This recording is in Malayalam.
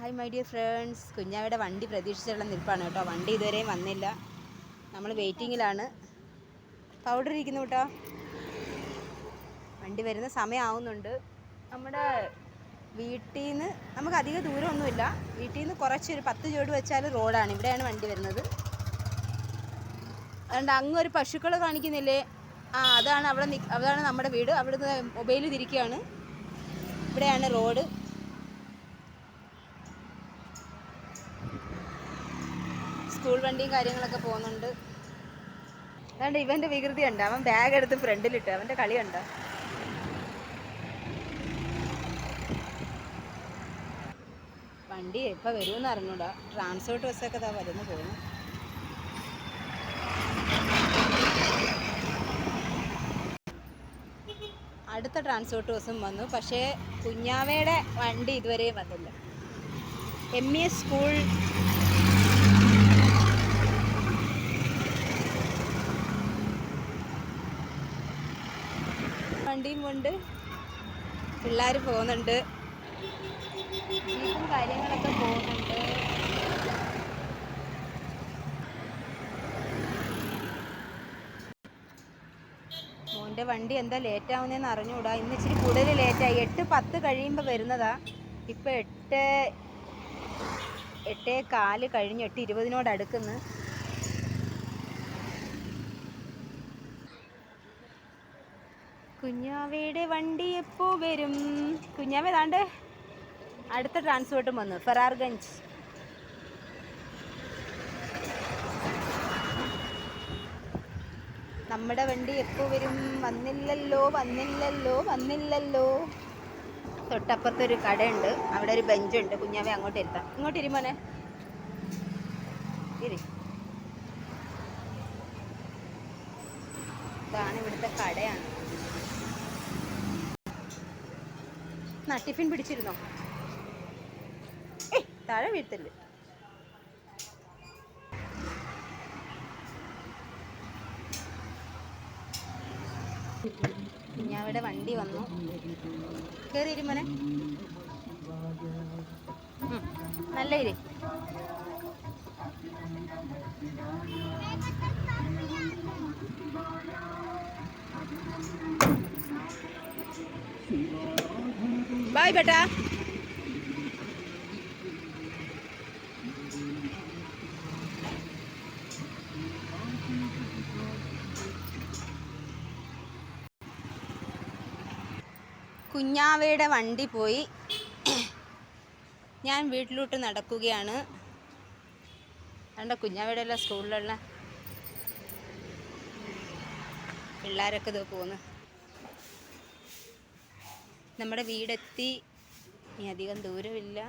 ഹായ് മൈ ഡിയർ ഫ്രണ്ട്സ്, കുഞ്ഞാവിടെ വണ്ടി പ്രതീക്ഷിച്ചുള്ള നിൽപ്പാണ് കേട്ടോ. വണ്ടി ഇതുവരെയും വന്നില്ല, നമ്മൾ വെയിറ്റിങ്ങിലാണ്. പൗഡർ ഇരിക്കുന്നു കേട്ടോ, വണ്ടി വരുന്ന സമയമാവുന്നുണ്ട്. നമ്മുടെ വീട്ടിൽ നിന്ന് നമുക്ക് അധികം ദൂരമൊന്നുമില്ല, വീട്ടിൽ നിന്ന് കുറച്ചൊരു 10 ചുവട് വെച്ചാൽ റോഡാണ്. ഇവിടെയാണ് വണ്ടി വരുന്നത്. അതുകൊണ്ട് അങ്ങ് ഒരു പശുക്കളെ കാണിക്കുന്നില്ലേ, അതാണ് അതാണ് നമ്മുടെ വീട്. അവിടുന്ന് മൊബൈൽ തിരിക്കുകയാണ്. ഇവിടെയാണ് റോഡ്. സ്കൂൾ വണ്ടിയും കാര്യങ്ങളൊക്കെ പോകുന്നുണ്ട്. അതുകൊണ്ട് ഇവൻ്റെ വികൃതി ഉണ്ട്, അവൻ ബാഗ് എടുത്ത് ഫ്രണ്ടിലിട്ട് അവൻ്റെ കളി ഉണ്ട്. വണ്ടി എപ്പോൾ വരുമെന്ന് അറിഞ്ഞൂടാ. ട്രാൻസ്പോർട്ട് ബസ്സൊക്കെ ഇതാ വരുന്നു പോകുന്നു. അടുത്ത ട്രാൻസ്പോർട്ട് ബസ്സും വന്നു, പക്ഷേ കുഞ്ഞാവയുടെ വണ്ടി ഇതുവരെ വന്നില്ല. MES സ്കൂൾ വണ്ടിയും കൊണ്ട് പിള്ളേർ പോകുന്നുണ്ട്, ജീപ്പും കാര്യങ്ങളൊക്കെ പോകുന്നുണ്ട്. മോൻ്റെ വണ്ടി എന്താ ലേറ്റാവുന്നതെന്ന് അറിഞ്ഞുകൂടാ. ഇന്ന് ഇച്ചിരി കൂടുതൽ ലേറ്റായി. 8:10 കഴിയുമ്പോൾ വരുന്നതാ. ഇപ്പം 8:15 കഴിഞ്ഞ് 8:20 അടുക്കുന്നു. കുഞ്ഞാവയുടെ വണ്ടി എപ്പോൾ വരും? കുഞ്ഞാവ ഏതാണ്ട് അടുത്ത ട്രാൻസ്പോർട്ടും വന്നു, ഫറാർഗഞ്ച്. നമ്മുടെ വണ്ടി എപ്പോൾ വരും? വന്നില്ലല്ലോ. തൊട്ടപ്പുറത്തൊരു കടയുണ്ട്, അവിടെ ഒരു ബെഞ്ചുണ്ട്. കുഞ്ഞാവെ അങ്ങോട്ട് ഇരുത്താം. ഇങ്ങോട്ട് ഇരുമോനെ, ഇതാണ് ഇവിടുത്തെ കടയാണ്. ടിഫിൻ പിടിച്ചിരുന്നോ? താഴെ വീഴ്ത്തല്ലേ. കുഞ്ഞാവിടെ വണ്ടി വന്നു, കയറി ഇരുമോനെ. നല്ല ഇരി. ബായ് ബേട്ടാ. കുഞ്ഞാവയുടെ വണ്ടി പോയി, ഞാൻ വീട്ടിലോട്ട് നടക്കുകയാണ്. അതുകൊണ്ട് കുഞ്ഞാവയുടെ എല്ലാം സ്കൂളിലുള്ള പിള്ളേരൊക്കെ ഇത് പോകുന്നു. നമ്മുടെ വീടെത്തി, ഇനി അധികം ദൂരമില്ല.